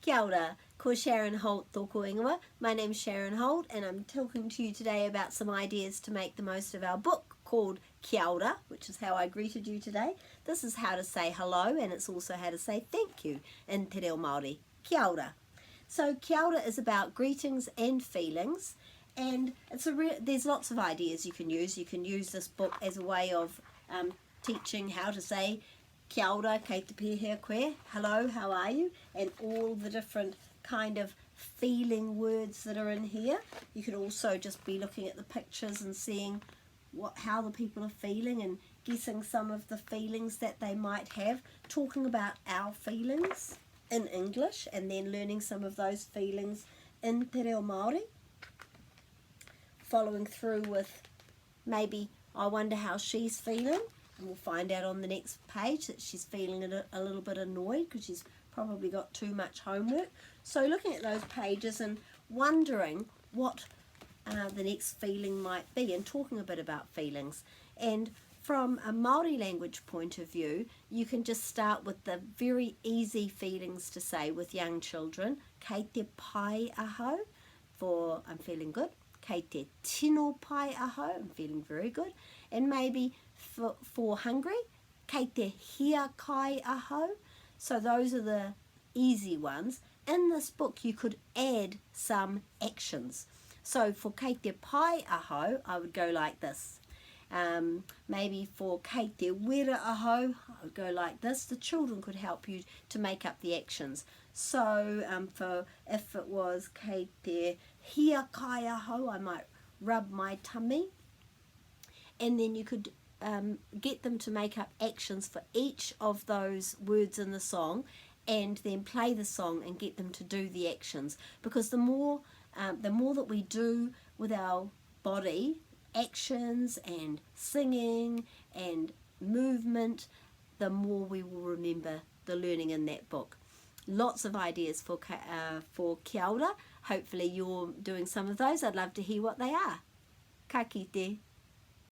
Kia ora, ko Sharon Holt tōku ingoa. My name's Sharon Holt and I'm talking to you today about some ideas to make the most of our book called Kia ora, which is how I greeted you today. This is how to say hello and it's also how to say thank you in Te Reo Māori. Kia ora. So Kia ora is about greetings and feelings, and there's lots of ideas you can use. You can use this book as a way of teaching how to say Kia ora, kei te pēhea koe, hello, how are you, and all the different kind of feeling words that are in here. You could also just be looking at the pictures and seeing how the people are feeling and guessing some of the feelings that they might have, talking about our feelings in English and then learning some of those feelings in Te Reo Māori. Following through with maybe, I wonder how she's feeling. And we'll find out on the next page that she's feeling a little bit annoyed because she's probably got too much homework. So looking at those pages and wondering what the next feeling might be and talking a bit about feelings. And from a Māori language point of view, you can just start with the very easy feelings to say with young children. Kei te pai aho, for I'm feeling good. Kei te tino pai aho, I'm feeling very good. And maybe for hungry, kei te hia kai aho. So those are the easy ones. In this book you could add some actions. So for kei te pai aho, I would go like this. Maybe for kei te wera aho, I would go like this. The children could help you to make up the actions. So if it was kei te hia kai aho, I might rub my tummy. And then you could get them to make up actions for each of those words in the song and then play the song and get them to do the actions. Because the more that we do with our body, actions and singing and movement, the more we will remember the learning in that book. Lots of ideas for Kia ora. Hopefully you're doing some of those. I'd love to hear what they are. Ka kite.